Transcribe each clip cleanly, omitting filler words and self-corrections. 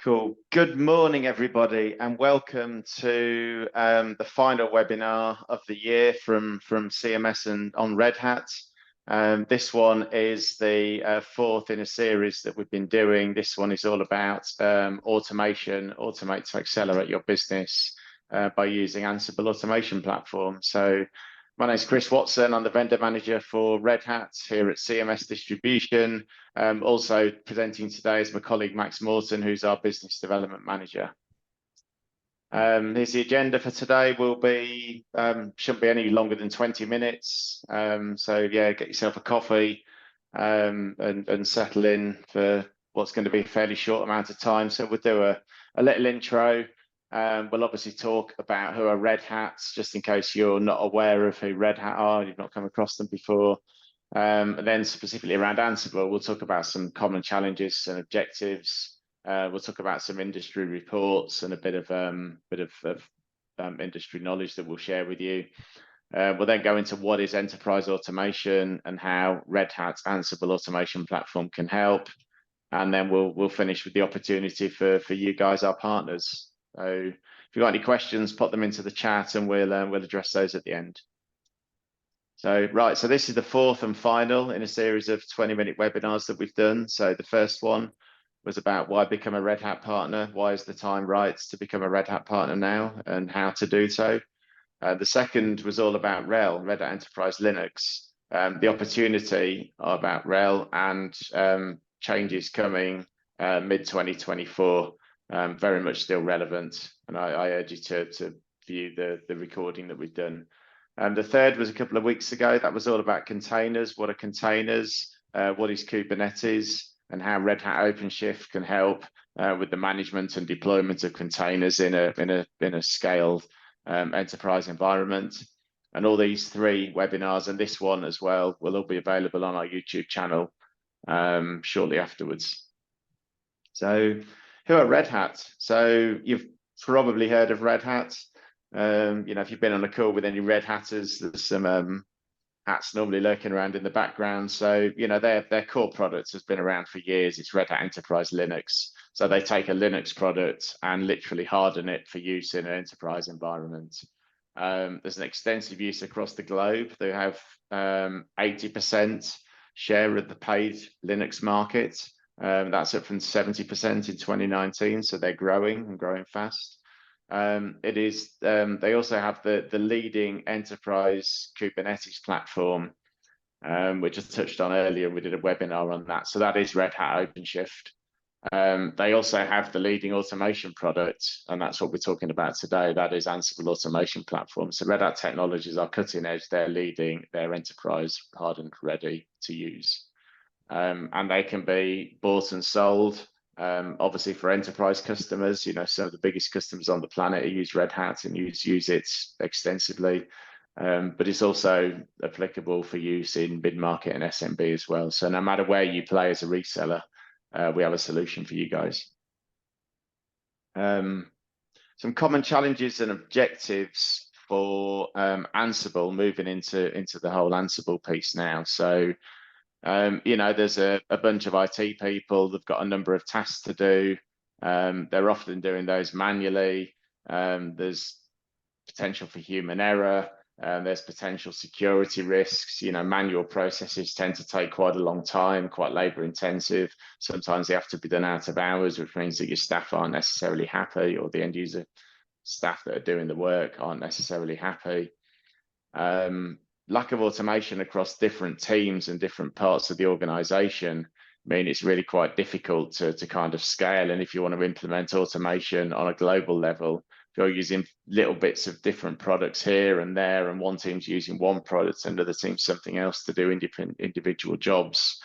Cool. Good morning, everybody, and welcome to the final webinar of the year from CMS and on Red Hat. This one is the fourth in a series that we've been doing. This one is all about automate to accelerate your business by using Ansible automation platform. So my name is Chris Watson. I'm the vendor manager for Red Hat here at CMS Distribution. Also presenting today is my colleague Max Morton, who's our business development manager. Here's the agenda for today. Shouldn't be any longer than 20 minutes. So yeah, get yourself a coffee and settle in for what's going to be a fairly short amount of time. So we'll do a little intro. We'll obviously talk about who are Red Hats, just in case you're not aware of who Red Hat are, you've not come across them before. And then specifically around Ansible, we'll talk about some common challenges and objectives. We'll talk about some industry reports and a bit of industry knowledge that we'll share with you. We'll then go into what is enterprise automation and how Red Hat's Ansible automation platform can help. And then we'll finish with the opportunity for you guys, our partners. So if you've got any questions, pop them into the chat and we'll address those at the end. So this is the fourth and final in a series of 20-minute webinars that we've done. So the first one was about why become a Red Hat partner, why is the time right to become a Red Hat partner now, and how to do so. The second was all about RHEL, Red Hat Enterprise Linux, the opportunity about RHEL and changes coming mid-2024. Very much still relevant, and I urge you to view the recording that we've done. And the third was a couple of weeks ago. That was all about containers. What are containers? What is Kubernetes? And how Red Hat OpenShift can help with the management and deployment of containers in a scaled enterprise environment. And all these three webinars and this one as well will all be available on our YouTube channel shortly afterwards. So who are Red Hat? So you've probably heard of Red Hat. If you've been on a call with any Red Hatters, there's some hats normally lurking around in the background. So, their core product has been around for years. It's Red Hat Enterprise Linux. So they take a Linux product and literally harden it for use in an enterprise environment. There's an extensive use across the globe. They have 80% share of the paid Linux market. That's up from 70% in 2019. So they're growing and growing fast. They also have the leading enterprise Kubernetes platform, which I touched on earlier. We did a webinar on that. So that is Red Hat OpenShift. They also have the leading automation product, and that's what we're talking about today. That is Ansible automation platform. So Red Hat technologies are cutting edge. They're leading, their enterprise hardened, ready to use. And they can be bought and sold. Obviously for enterprise customers, some of the biggest customers on the planet use Red Hat and use it extensively. But it's also applicable for use in mid-market and SMB as well. So no matter where you play as a reseller, we have a solution for you guys. Some common challenges and objectives for Ansible moving into the whole Ansible piece now. So there's a bunch of IT people. They've got a number of tasks to do. They're often doing those manually. There's potential for human error. There's potential security risks. Manual processes tend to take quite a long time, quite labor intensive. Sometimes they have to be done out of hours, which means that your staff aren't necessarily happy, or the end user staff that are doing the work aren't necessarily happy. Lack of automation across different teams and different parts of the organization mean it's really quite difficult to kind of scale. And if you want to implement automation on a global level, if you're using little bits of different products here and there, and one team's using one product and another team's something else to do individual jobs,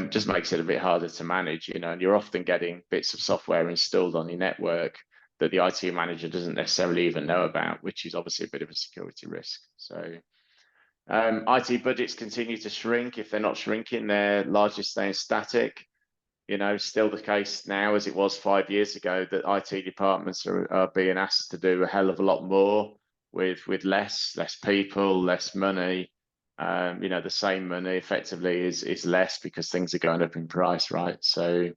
just makes it a bit harder to manage, and you're often getting bits of software installed on your network that the IT manager doesn't necessarily even know about, which is obviously a bit of a security risk. So IT budgets continue to shrink. If they're not shrinking, they're largely staying static. Still the case now as it was 5 years ago that IT departments are being asked to do a hell of a lot more with less people, less money. The same money effectively is less because things are going up in price, right? So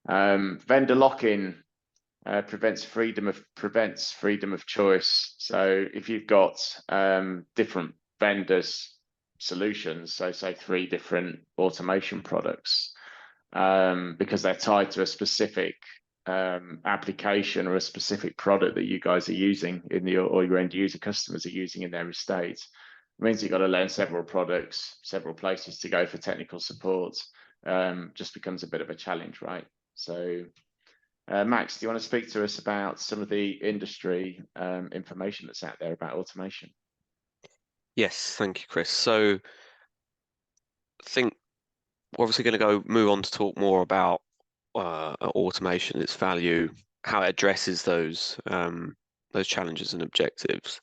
Vendor lock-in prevents freedom of choice. So if you've got different vendors solutions, so say 3 different automation products, because they're tied to a specific application or a specific product that you guys are using in or your end user customers are using in their estate, it means you've got to learn several products, several places to go for technical support. Just becomes a bit of a challenge, right? So Max, do you want to speak to us about some of the industry information that's out there about automation? Yes, thank you, Chris. So I think we're obviously going to move on to talk more about automation, its value, how it addresses those challenges and objectives.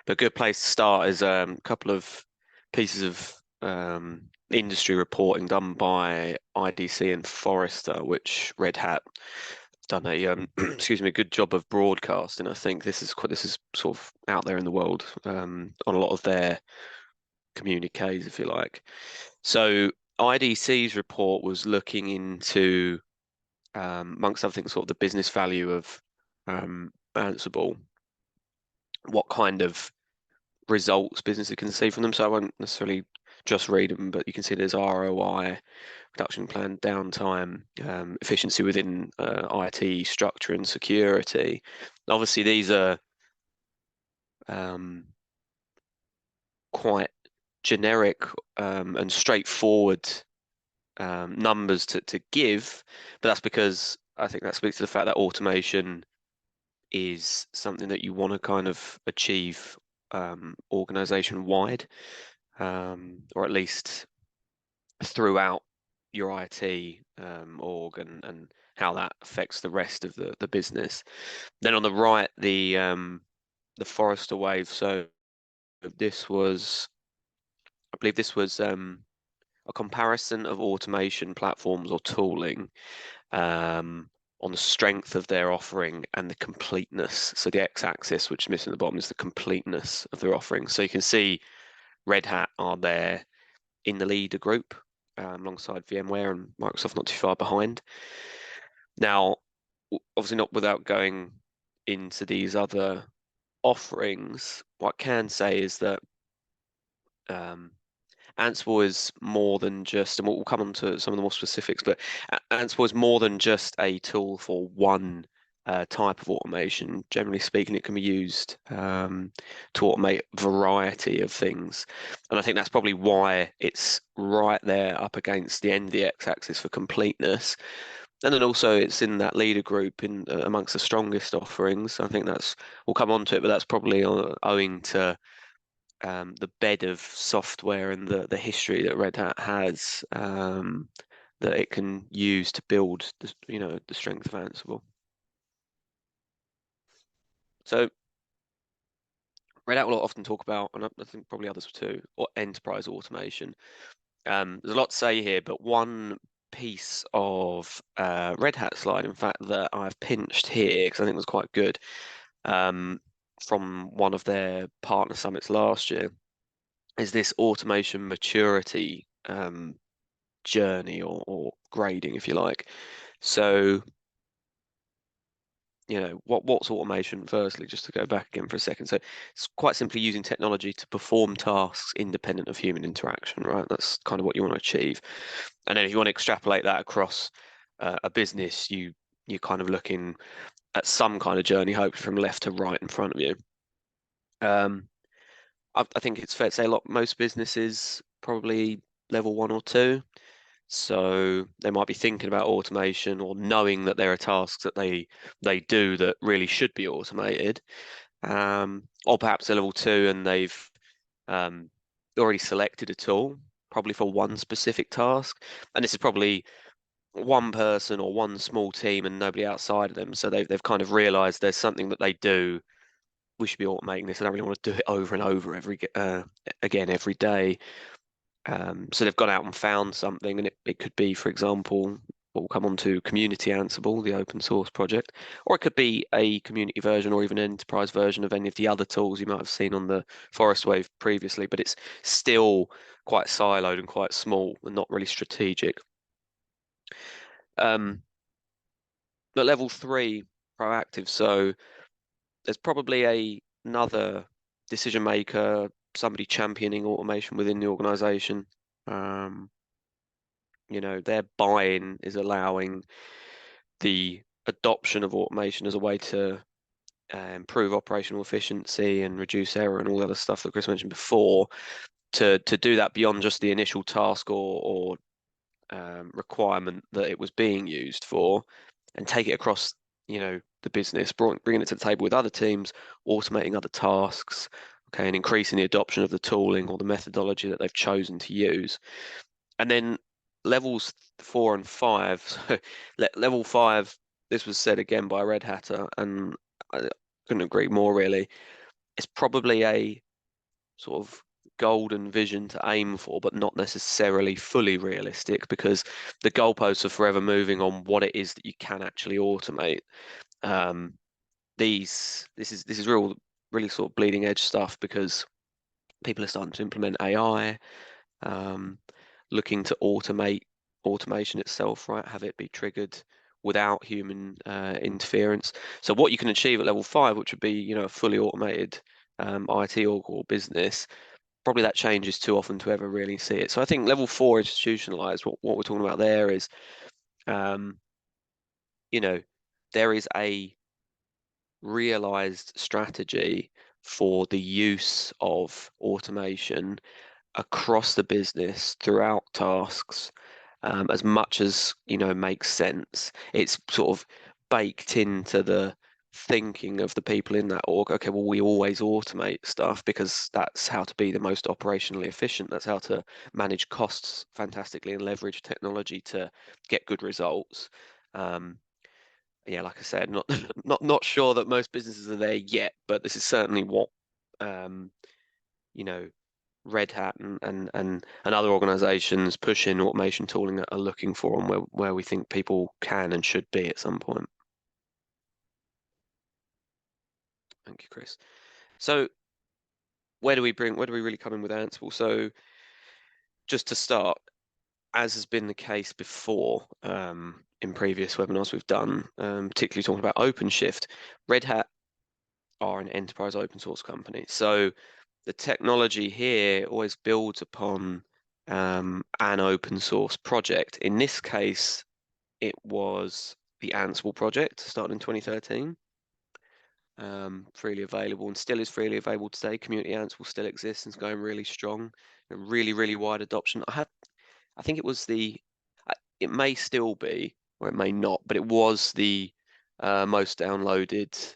But a good place to start is a couple of pieces of industry reporting done by IDC and Forrester, which Red Hat done a excuse me, a good job of broadcasting. I think this is sort of out there in the world on a lot of their communiques, if you like. So IDC's report was looking into, amongst other things, sort of the business value of Ansible, what kind of results businesses can see from them. So I won't necessarily just read them, but you can see there's ROI, reduction plan, downtime, efficiency within IT structure and security. Obviously, these are quite generic and straightforward numbers to give, but that's because I think that speaks to the fact that automation is something that you want to kind of achieve organization wide, or at least throughout your IT org, and how that affects the rest of the business. Then on the right, the Forrester wave. So this was, I believe this was a comparison of automation platforms or tooling on the strength of their offering and the completeness. So the x-axis, which is missing at the bottom, is the completeness of their offering. So you can see Red Hat are there in the leader group, alongside VMware and Microsoft not too far behind. Now, obviously not without going into these other offerings, what I can say is that Ansible is more than just, and we'll come on to some of the more specifics, but Ansible is more than just a tool for one type of automation. Generally speaking, it can be used to automate a variety of things. And I think that's probably why it's right there up against the end of the x-axis for completeness. And then also it's in that leader group in amongst the strongest offerings. I think we'll come on to it, but that's probably owing to the bed of software and the history that Red Hat has, that it can use to build the strength of Ansible. So Red Hat will often talk about, and I think probably others too, or enterprise automation. There's a lot to say here, but one piece of Red Hat slide, in fact, that I've pinched here because I think it was quite good, from one of their partner summits last year, is this automation maturity journey or grading, if you like. So, what's automation? Firstly, just to go back again for a second. So it's quite simply using technology to perform tasks independent of human interaction, right? That's kind of what you want to achieve. And then if you want to extrapolate that across a business, you're kind of looking at some kind of journey, hopefully from left to right in front of you. I think it's fair to say most businesses probably level 1 or 2. So they might be thinking about automation or knowing that there are tasks that they do that really should be automated. Or perhaps they're level 2 and they've already selected a tool, probably for one specific task. And this is probably one person or one small team and nobody outside of them. So they've kind of realized there's something that they do. We should be automating this. I don't really want to do it over and over again every day. So they've gone out and found something, and it could be, for example, we'll come on to Community Ansible, the open source project, or it could be a community version or even an enterprise version of any of the other tools you might have seen on the Forest Wave previously, but it's still quite siloed and quite small and not really strategic. at level 3, proactive. So there's probably another decision maker, somebody championing automation within the organization. You know, their buy-in is allowing the adoption of automation as a way to improve operational efficiency and reduce error and all the other stuff that Chris mentioned before. To do that beyond just the initial task or requirement that it was being used for, and take it across, you know, the business, bringing it to the table with other teams, automating other tasks, okay, and increasing the adoption of the tooling or the methodology that they've chosen to use. And then levels 4 and 5. So level 5, this was said again by a Red Hatter, and I couldn't agree more really. It's probably a sort of golden vision to aim for, but not necessarily fully realistic, because the goalposts are forever moving on what it is that you can actually automate. This is really sort of bleeding edge stuff, because people are starting to implement AI, looking to automate automation itself, right? Have it be triggered without human interference. So what you can achieve at level 5, which would be, you know, a fully automated IT or business, probably that changes too often to ever really see it. So I think level 4 institutionalized, what we're talking about there is, you know, there is a realized strategy for the use of automation across the business throughout tasks, as much as, you know, makes sense. It's sort of baked into the thinking of the people in that org. Okay, well, we always automate stuff because that's how to be the most operationally efficient. That's how to manage costs fantastically and leverage technology to get good results. Yeah, like I said, not not sure that most businesses are there yet, but this is certainly what, you know, Red Hat and other organizations pushing automation tooling are looking for, and where we think people can and should be at some point. Thank you, Chris. So where do we really come in with Ansible? So just to start, as has been the case before, in previous webinars we've done, particularly talking about OpenShift, Red Hat are an enterprise open source company. So the technology here always builds upon an open source project. In this case, it was the Ansible project, started in 2013, freely available, and still is freely available today. Community Ansible still exists and is going really strong. A really wide adoption. I think it was it may still be, or it may not, but it was the most downloaded.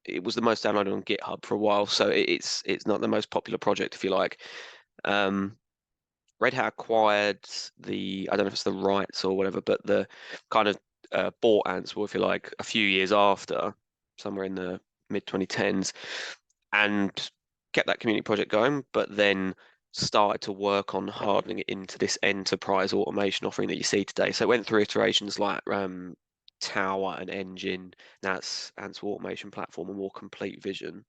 It was the most downloaded on GitHub for a while, so it's not the most popular project, if you like. Red Hat acquired I don't know if it's the rights or whatever, but the kind of bought Ansible, if you like, a few years after, somewhere in the mid 2010s, and kept that community project going, but then started to work on hardening it into this enterprise automation offering that you see today. So it went through iterations like Tower and Engine. That's Ansible automation platform, a more complete vision.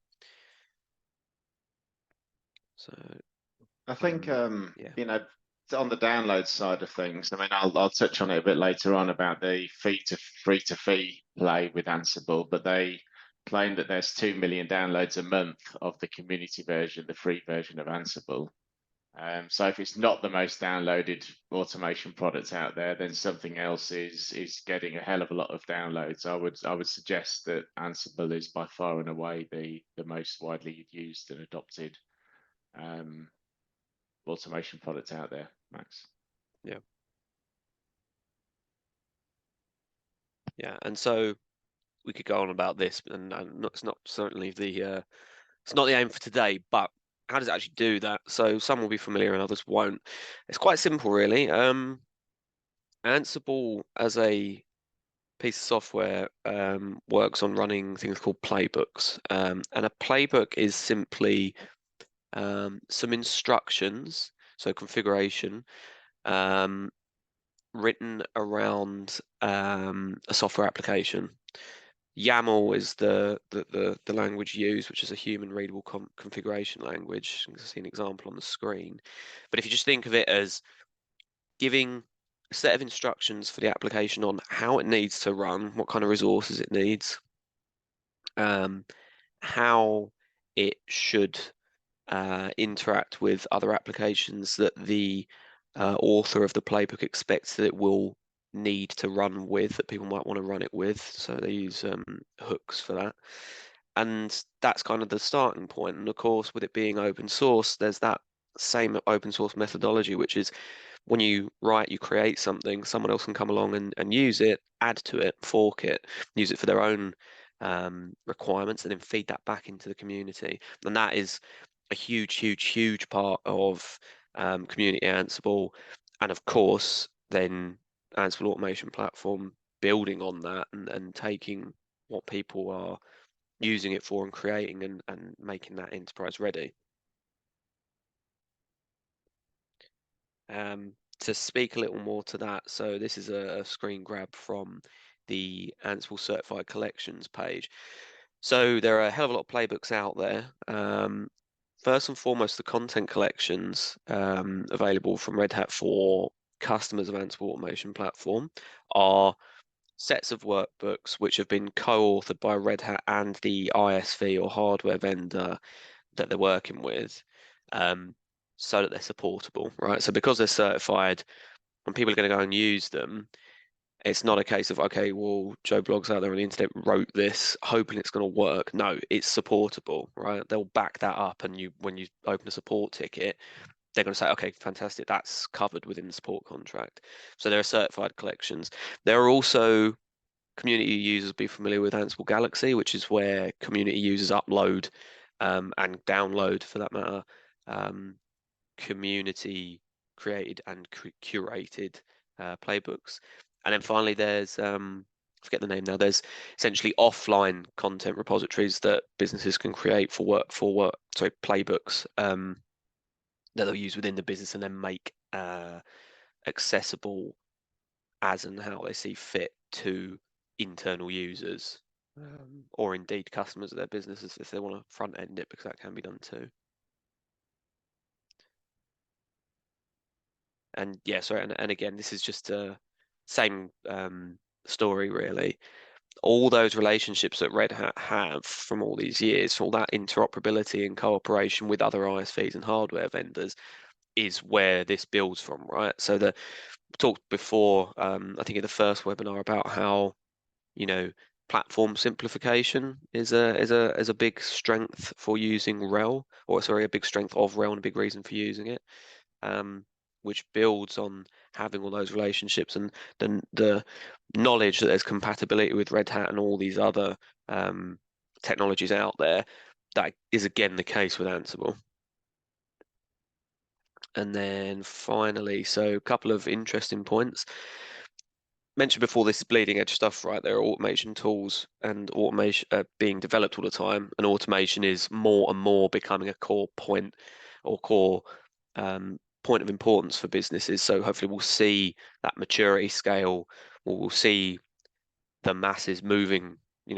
So I think yeah. you know, on the download side of things, I mean, I'll touch on it a bit later on about the free to fee play with Ansible, but they claim that there's 2 million downloads a month of the community version, the free version of Ansible. So if it's not the most downloaded automation product out there, then something else is getting a hell of a lot of downloads. I would suggest that Ansible is by far and away the most widely used and adopted automation product out there, Max. Yeah. Yeah, and so we could go on about this, and it's not certainly it's not the aim for today, but how does it actually do that? So some will be familiar and others won't. It's quite simple, really. Ansible as a piece of software works on running things called playbooks, and a playbook is simply some instructions, so configuration, written around a software application. YAML is the language used, which is a human readable configuration language. You can see an example on the screen. But if you just think of it as giving set of instructions for the application on how it needs to run, what kind of resources it needs, how it should interact with other applications that the author of the playbook expects that it will need to run with, that people might want to run it with. So they use hooks for that. And that's kind of the starting point. And of course, with it being open source, there's that same open source methodology, which is when you write, you create something, someone else can come along and use it, add to it, fork it, use it for their own requirements, and then feed that back into the community. And that is a huge part of community Ansible, and of course then Ansible automation platform building on that and taking what people are using it for and creating and making that enterprise ready. To speak a little more to that, so this is a screen grab from the Ansible certified collections page. So there are a hell of a lot of playbooks out there. First and foremost, the content collections available from Red Hat for customers of Ansible Automation Platform are sets of workbooks which have been co-authored by Red Hat and the ISV or hardware vendor that they're working with, so that they're supportable, right? So because they're certified, when people are going to go and use them, it's not a case of, okay, well, Joe Blogs out there on the internet wrote this, hoping it's going to work. No, it's supportable, right? They'll back that up, and when you open a support ticket, they're going to say, okay, fantastic, that's covered within the support contract. So there are certified collections. There are also community users be familiar with Ansible Galaxy, which is where community users upload and download, for that matter, community created and curated playbooks. And then finally, there's I forget the name now. There's essentially offline content repositories that businesses can create for playbooks that they'll use within the business and then make accessible as and how they see fit to internal users, or indeed customers of their businesses if they want to front end it, because that can be done too. And yeah, sorry, and again, this is just a same story really. All those relationships that Red Hat have from all these years, all that interoperability and cooperation with other ISVs and hardware vendors is where this builds from, right? So we talked before, I think in the first webinar, about how, platform simplification is a big strength for using RHEL, or sorry, a big strength of RHEL and a big reason for using it. Which builds on having all those relationships and the knowledge that there's compatibility with Red Hat and all these other technologies out there. That is again the case with Ansible. And then finally, so a couple of interesting points. Mentioned before, this is bleeding edge stuff, right? There are automation tools and automation being developed all the time, and automation is more and more becoming a core point or core point of importance for businesses. So hopefully we'll see that maturity scale, or we'll see the masses moving,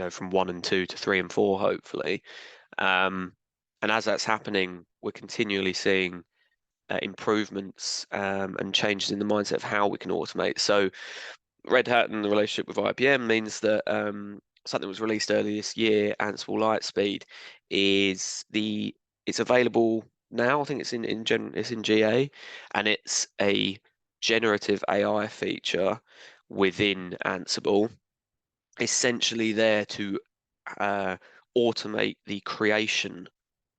from 1 and 2 to 3 and 4, hopefully. And as that's happening, we're continually seeing improvements and changes in the mindset of how we can automate. So Red Hat and the relationship with IBM means that something was released earlier this year, Ansible Lightspeed, it's available now. I think it's in GA, and it's a generative AI feature within Ansible, essentially there to automate the creation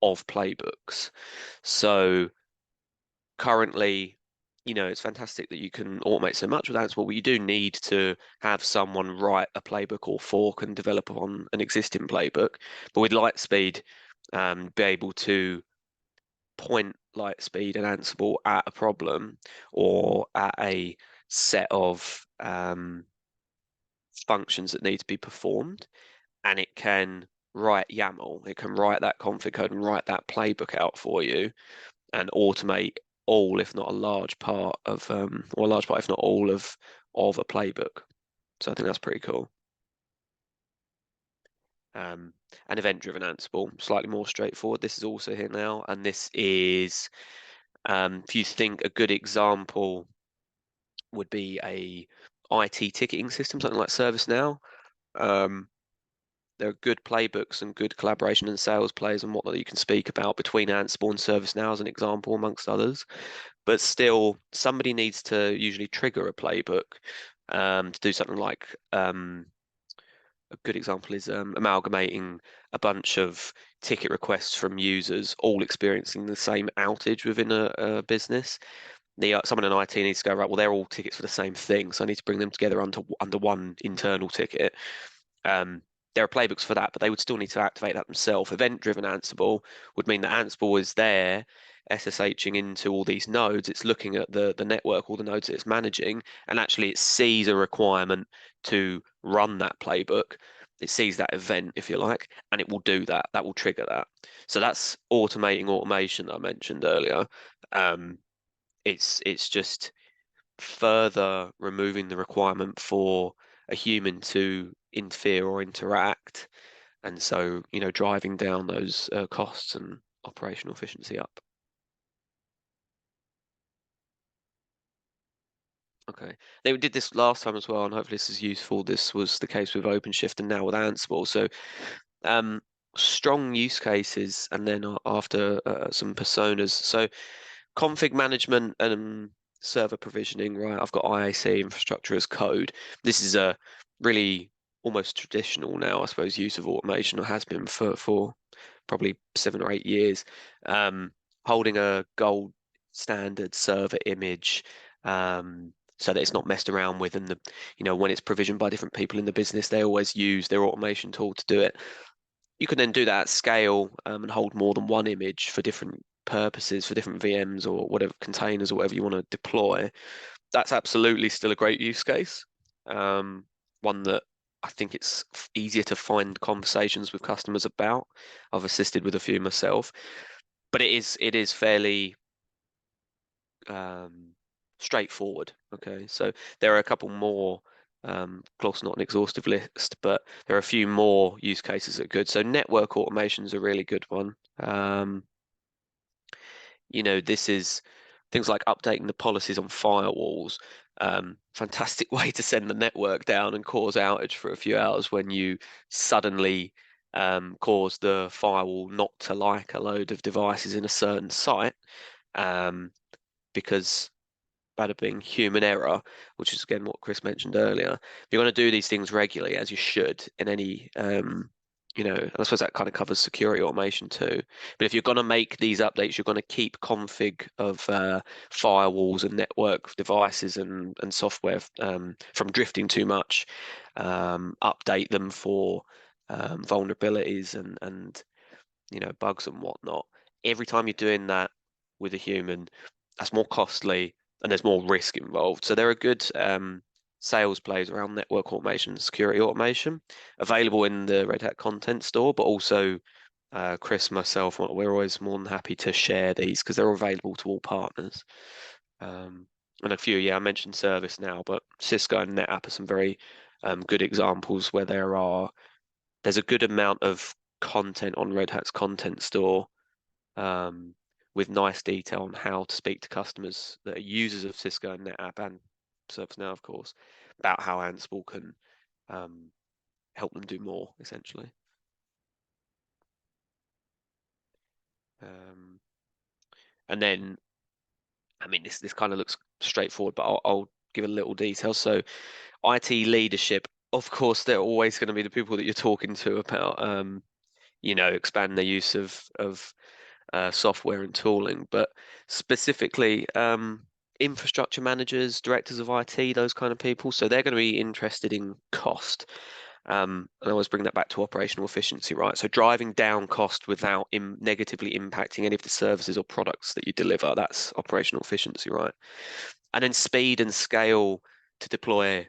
of playbooks. So currently, it's fantastic that you can automate so much with Ansible, but you do need to have someone write a playbook or fork and develop on an existing playbook. But with Lightspeed, be able to point Lightspeed and Ansible at a problem or at a set of functions that need to be performed, and it can write YAML, it can write that config code and write that playbook out for you and automate all, if not a large part of, or a large part, if not all of a playbook. So I think that's pretty cool. And event-driven Ansible, slightly more straightforward. This is also here now, and this is, if you think a good example would be a IT ticketing system, something like ServiceNow. There are good playbooks and good collaboration and sales plays and whatnot that you can speak about between Ansible and ServiceNow as an example, amongst others. But still, somebody needs to usually trigger a playbook to do something like a good example is amalgamating a bunch of ticket requests from users all experiencing the same outage within a business. Someone in IT needs to go, right, well, they're all tickets for the same thing, so I need to bring them together under one internal ticket. There are playbooks for that, but they would still need to activate that themselves. Event-driven Ansible would mean that Ansible is there SSHing into all these nodes. It's looking at the network, all the nodes that it's managing, and actually it sees a requirement to run that playbook. It sees that event, if you like, and it will do that. That will trigger that. So that's automating automation that I mentioned earlier. It's just further removing the requirement for a human to interfere or interact, and so driving down those costs and operational efficiency up. Okay, they did this last time as well, and hopefully this is useful. This was the case with OpenShift and now with Ansible. So strong use cases, and then after some personas. So config management and server provisioning, right? I've got IAC, infrastructure as code. This is a really almost traditional now, I suppose, use of automation, or has been for probably 7 or 8 years. Holding a gold standard server image so that it's not messed around with, and when it's provisioned by different people in the business, they always use their automation tool to do it. You can then do that at scale and hold more than one image for different purposes, for different VMs or whatever containers or whatever you want to deploy. That's absolutely still a great use case. One that I think it's easier to find conversations with customers about. I've assisted with a few myself, but it is fairly straightforward. Okay, so there are a couple more. Of course, not an exhaustive list, but there are a few more use cases that are good. So network automation is a really good one. This is things like updating the policies on firewalls. Fantastic way to send the network down and cause outage for a few hours when you suddenly cause the firewall not to like a load of devices in a certain site, because bada bing, human error, which is again what Chris mentioned earlier. If you're going to do these things regularly, as you should in any, and I suppose that kind of covers security automation too. But if you're going to make these updates, you're going to keep config of firewalls and network devices and software from drifting too much. Update them for vulnerabilities and bugs and whatnot. Every time you're doing that with a human, that's more costly and there's more risk involved. So there are good sales plays around network automation and security automation available in the Red Hat content store, but also Chris, myself, we're always more than happy to share these because they're available to all partners. And a few, I mentioned ServiceNow, but Cisco and NetApp are some very good examples where there's a good amount of content on Red Hat's content store with nice detail on how to speak to customers that are users of Cisco and NetApp and ServiceNow, of course, about how Ansible can help them do more, essentially. And then, I mean, this kind of looks straightforward, but I'll give a little detail. So IT leadership, of course, they're always going to be the people that you're talking to about, expand their use of software and tooling, but specifically infrastructure managers, directors of IT, those kind of people. So they're going to be interested in cost. And I always bring that back to operational efficiency, right? So driving down cost without negatively impacting any of the services or products that you deliver, that's operational efficiency, right? And then speed and scale to deploy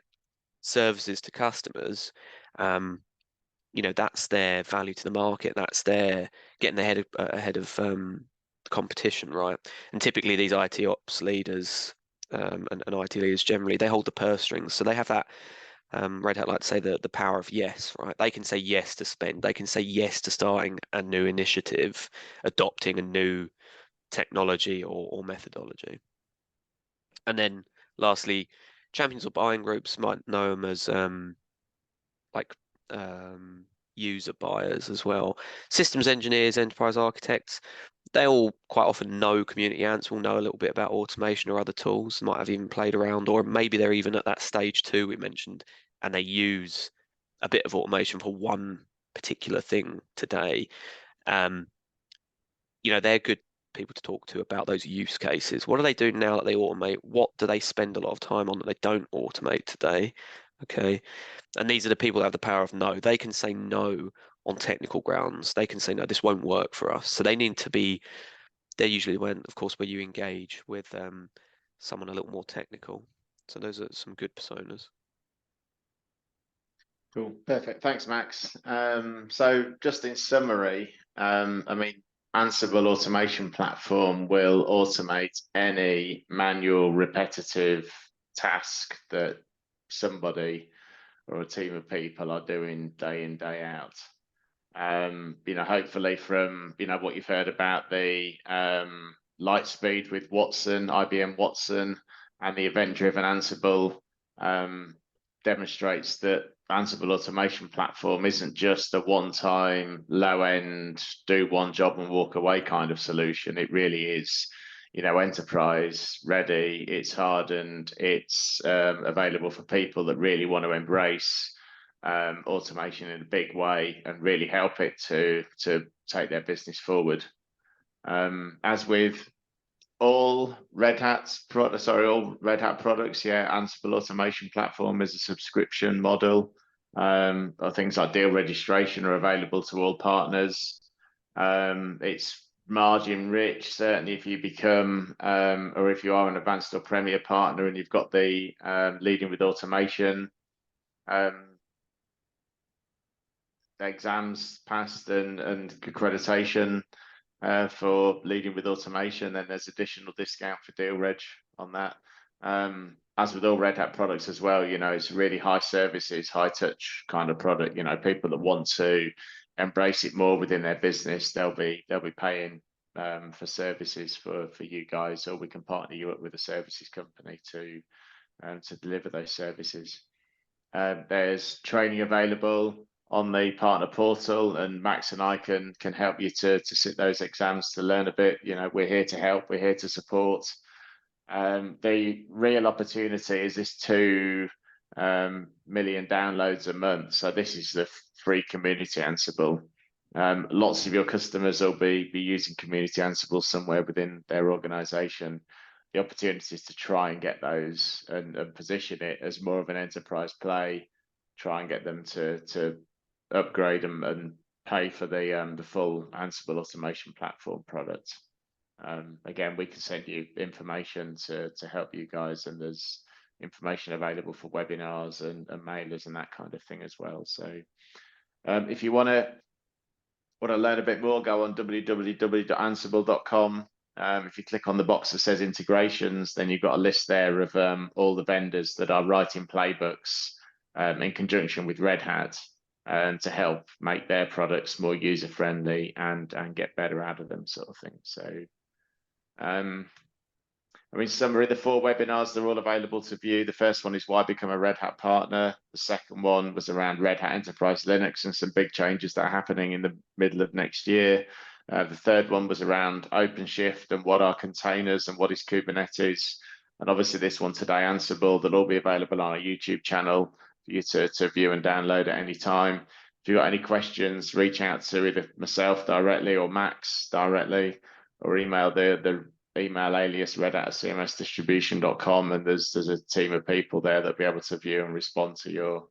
services to customers. That's their value to the market. That's their getting ahead of the competition, right? And typically these IT ops leaders and IT leaders generally, they hold the purse strings. So they have that, Red Hat like to say the power of yes, right? They can say yes to spend. They can say yes to starting a new initiative, adopting a new technology or methodology. And then lastly, champions or buying groups might know them as like user buyers as well. Systems engineers, enterprise architects, they all quite often know Community Ansible, know a little bit about automation or other tools, might have even played around, or maybe they're even at that stage 2 we mentioned, and they use a bit of automation for one particular thing today. They're good people to talk to about those use cases. What do they do now that they automate? What do they spend a lot of time on that they don't automate today? Okay. And these are the people that have the power of no. They can say no on technical grounds. They can say, no, this won't work for us. So they need to be, they're usually when, of course, where you engage with someone a little more technical. So those are some good personas. Cool, perfect. Thanks, Max. So just in summary, I mean, Ansible automation platform will automate any manual, repetitive task that somebody or a team of people are doing day in, day out. Hopefully from, what you've heard about the Lightspeed with Watson, IBM Watson, and the event-driven Ansible demonstrates that Ansible automation platform isn't just a one-time, low-end, do one job and walk away kind of solution. It really is, enterprise ready. It's hardened. It's available for people that really want to embrace automation in a big way and really help it to take their business forward. As with all Red Hat products, Ansible automation platform is a subscription model. Things like deal registration are available to all partners. It's margin rich, certainly if you become or if you are an advanced or premier partner and you've got the leading with automation exams passed and accreditation for leading with automation, then there's additional discount for deal reg on that. As with all Red Hat products as well, it's really high services, high touch kind of product. People that want to embrace it more within their business, they'll be paying for services for you guys, or we can partner you up with a services company to deliver those services. There's training available on the partner portal, and Max and I can help you to sit those exams to learn a bit. We're here to help, we're here to support. The real opportunity is this 2 million downloads a month. So this is the free Community Ansible. Lots of your customers will be using Community Ansible somewhere within their organization. The opportunity is to try and get those and position it as more of an enterprise play, try and get them to upgrade them and pay for the full Ansible automation platform product. Again, we can send you information to help you guys, and there's information available for webinars and mailers and that kind of thing as well. So if you want to learn a bit more, go on www.ansible.com. If you click on the box that says integrations, then you've got a list there of all the vendors that are writing playbooks in conjunction with Red Hat to help make their products more user-friendly and get better out of them, sort of thing. So summary, the 4 webinars, they're all available to view. The first one is why become a Red Hat partner. The second one was around Red Hat Enterprise Linux and some big changes that are happening in the middle of next year. The third one was around OpenShift and what are containers and what is Kubernetes. And obviously this one today, Ansible, they'll all be available on our YouTube channel for you to view and download at any time. If you've got any questions, reach out to either myself directly or Max directly, or email the email alias red@cmsdistribution.com, and there's a team of people there that'll be able to view and respond to your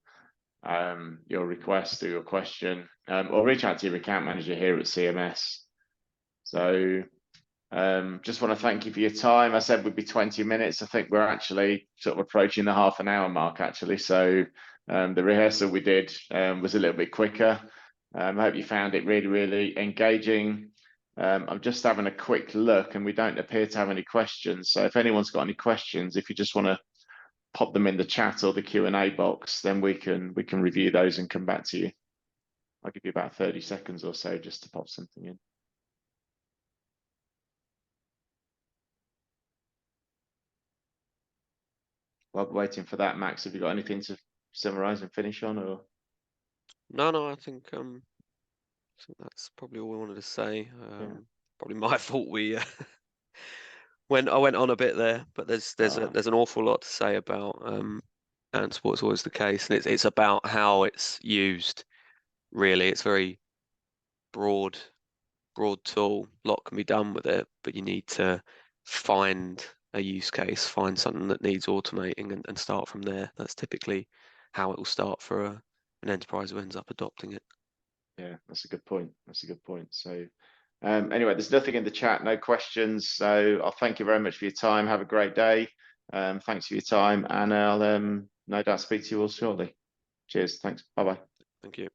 request or your question, or reach out to your account manager here at CMS. So just want to thank you for your time. I said we'd be 20 minutes. I think we're actually sort of approaching the half an hour mark actually. So the rehearsal we did was a little bit quicker. I hope you found it really, really engaging. I'm just having a quick look and we don't appear to have any questions. So if anyone's got any questions, if you just want to pop them in the chat or the Q&A box, then we can review those and come back to you. I'll give you about 30 seconds or so just to pop something in. while we're waiting for that, Max, have you got anything to summarize and finish on, or? No, I think that's probably all we wanted to say. Yeah. Probably my fault we I went on a bit there, but there's an awful lot to say about Ansible. It's always the case, and it's about how it's used. Really, it's very broad tool. A lot can be done with it, but you need to find a use case, find something that needs automating, and start from there. That's typically how it will start for an enterprise who ends up adopting it. Yeah, that's a good point. That's a good point. So anyway, there's nothing in the chat, no questions. So I'll thank you very much for your time. Have a great day. Thanks for your time, and I'll no doubt speak to you all shortly. Cheers. Thanks. Bye bye. Thank you.